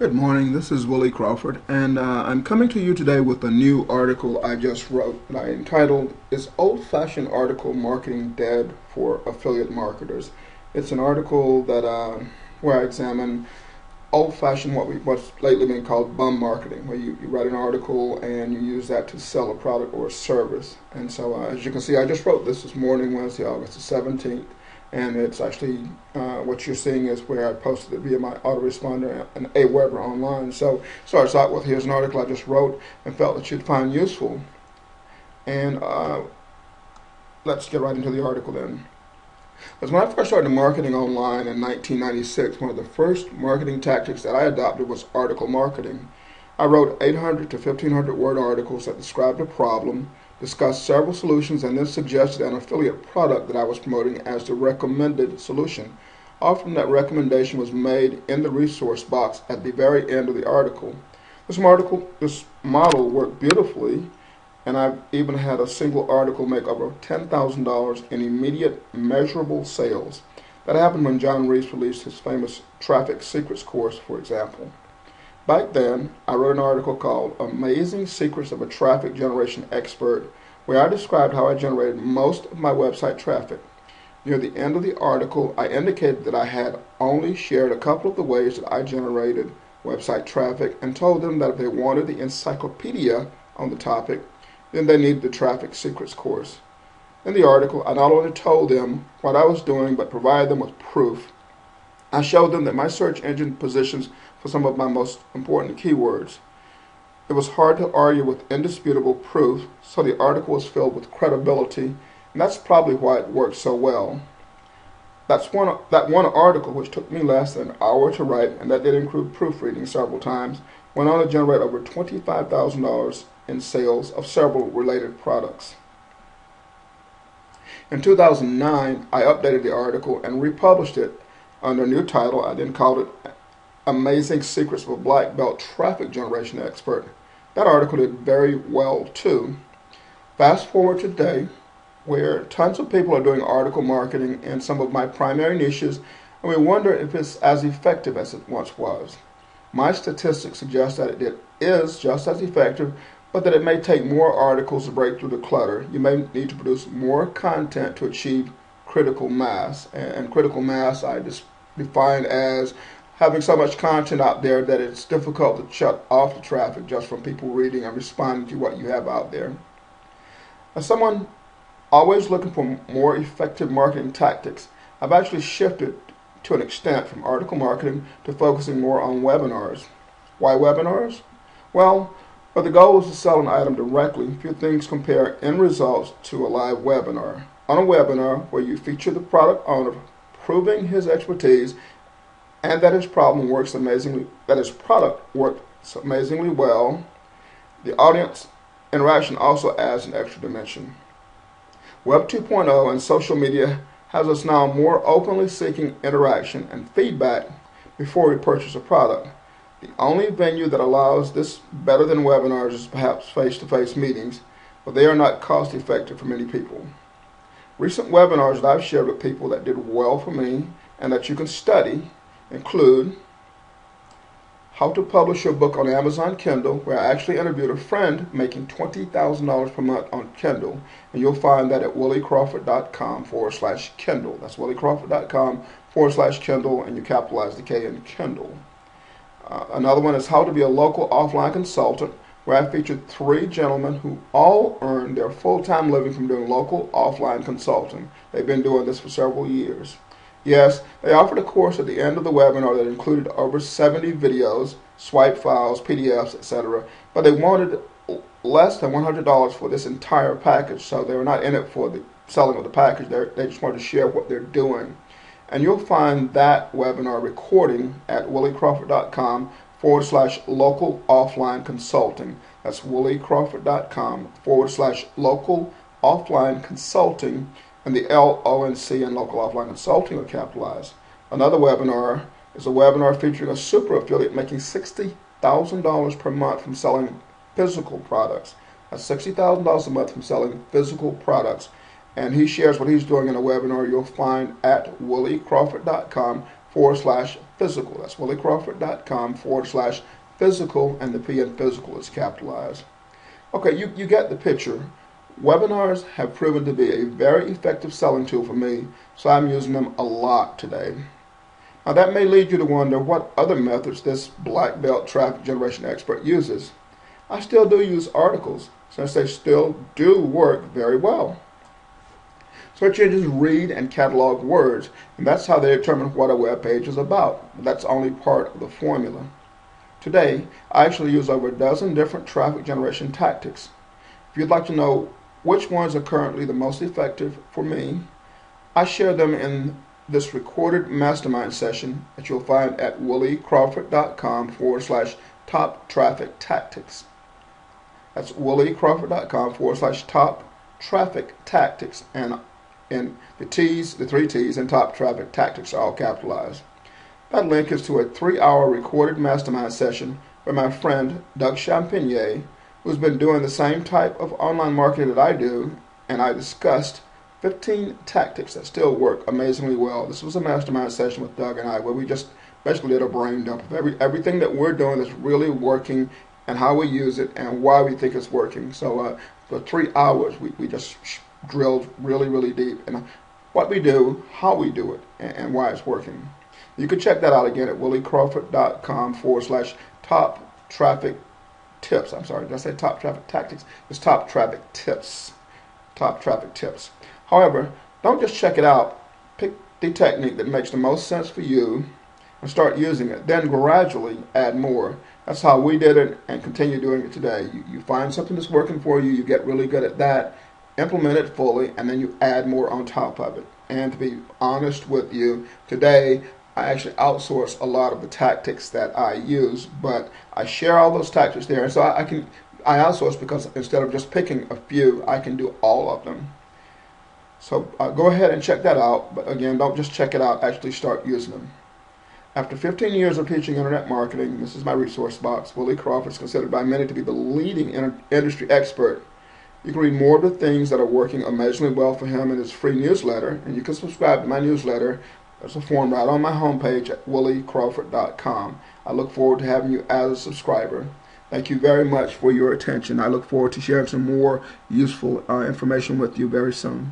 Good morning, this is Willie Crawford, and I'm coming to you today with a new article I just wrote that I entitled, Is Old-Fashioned Article Marketing Dead for Affiliate Marketers? It's an article that where I examine old-fashioned, what's lately been called bum marketing, where you write an article and you use that to sell a product or a service. And so as you can see, I just wrote this morning, Wednesday, August the 17th. And it's actually, what you're seeing is where I posted it via my autoresponder and Aweber online. So it starts out with, here's an article I just wrote and felt that you'd find useful. And let's get right into the article then. Because when I first started marketing online in 1996, one of the first marketing tactics that I adopted was article marketing. I wrote 800 to 1,500 word articles that described a problem, discussed several solutions, and then suggested an affiliate product that I was promoting as the recommended solution. Often that recommendation was made in the resource box at the very end of the article. This model worked beautifully, and I've even had a single article make over $10,000 in immediate measurable sales. That happened when John Reese released his famous Traffic Secrets course, for example. Back then, I wrote an article called Amazing Secrets of a Traffic Generation Expert, where I described how I generated most of my website traffic. Near the end of the article, I indicated that I had only shared a couple of the ways that I generated website traffic and told them that if they wanted the encyclopedia on the topic, then they needed the Traffic Secrets course. In the article, I not only told them what I was doing, but provided them with proof. I showed them that my search engine positions for some of my most important keywords. It was hard to argue with indisputable proof, so the article was filled with credibility, and that's probably why it worked so well. That one article, which took me less than an hour to write, and that did include proofreading several times, went on to generate over $25,000 in sales of several related products. In 2009, I updated the article and republished it under a new title. I then called it Amazing Secrets of a Black Belt Traffic Generation Expert. That article did very well too. Fast forward to today, where tons of people are doing article marketing in some of my primary niches, and we wonder if it's as effective as it once was. My statistics suggest that it is just as effective, but that it may take more articles to break through the clutter. You may need to produce more content to achieve critical mass. And critical mass I define as having so much content out there that it's difficult to shut off the traffic just from people reading and responding to what you have out there. As someone always looking for more effective marketing tactics, I've actually shifted to an extent from article marketing to focusing more on webinars. Why webinars? Well, the goal is to sell an item directly, few things compare end results to a live webinar. On a webinar where you feature the product owner proving his expertise and that his product works amazingly well, the audience interaction also adds an extra dimension. Web 2.0 and social media has us now more openly seeking interaction and feedback before we purchase a product. The only venue that allows this better than webinars is perhaps face-to-face meetings, but they are not cost-effective for many people. Recent webinars that I've shared with people that did well for me and that you can study include how to publish your book on Amazon Kindle, where I actually interviewed a friend making $20,000 per month on Kindle, and you'll find that at williecrawford.com/Kindle. That's williecrawford.com/Kindle, and you capitalize the K in Kindle. Another one is how to be a local offline consultant, where I featured 3 gentlemen who all earn their full-time living from doing local offline consulting. They've been doing this for several years. Yes, they offered a course at the end of the webinar that included over 70 videos, swipe files, PDFs, etc., but they wanted less than $100 for this entire package, so they were not in it for the selling of the package. They just wanted to share what they're doing. And you'll find that webinar recording at williecrawford.com/local offline consulting. That's williecrawford.com/local offline consulting, and the LONC and local offline consulting are capitalized. Another webinar is a webinar featuring a super affiliate making $60,000 per month from selling physical products. That's $60,000 a month from selling physical products. And he shares what he's doing in a webinar you'll find at williecrawford.com/physical physical. That's williecrawford.com/physical, and the P in physical is capitalized. Okay, you get the picture. Webinars have proven to be a very effective selling tool for me, so I'm using them a lot today. Now that may lead you to wonder what other methods this black belt traffic generation expert uses. I still do use articles, since they still do work very well. Search engines read and catalog words, and that's how they determine what a web page is about. That's only part of the formula. Today, I actually use over a dozen different traffic generation tactics. If you'd like to know which ones are currently the most effective for me, I share them in this recorded mastermind session that you'll find at williecrawford.com/top traffic tactics. That's williecrawford.com/top traffic tactics, and the three T's in top traffic tactics are all capitalized. That link is to a 3-hour recorded mastermind session with my friend Doug Champagnier, who's been doing the same type of online marketing that I do, and I discussed 15 tactics that still work amazingly well. This was a mastermind session with Doug and I where we just basically did a brain dump of everything that we're doing that's really working and how we use it and why we think it's working. So for 3 hours we just drilled really deep in what we do, how we do it, and why it's working. You can check that out again at williecrawford.com/top traffic tips. I'm sorry, did I say top traffic tactics? It's top traffic tips. Top traffic tips. However, don't just check it out. Pick the technique that makes the most sense for you and start using it. Then gradually add more. That's how we did it and continue doing it today. You find something that's working for you, you get really good at that, implement it fully, and then you add more on top of it. And to be honest with you, today I actually outsource a lot of the tactics that I use, but I share all those tactics there. And so I outsource because instead of just picking a few, I can do all of them. So go ahead and check that out. But again, don't just check it out, actually start using them. After 15 years of teaching internet marketing, this is my resource box. Willie Crawford is considered by many to be the leading industry expert. You can read more of the things that are working amazingly well for him in his free newsletter, and you can subscribe to my newsletter. There's a form right on my homepage at williecrawford.com. I look forward to having you as a subscriber. Thank you very much for your attention. I look forward to sharing some more useful information with you very soon.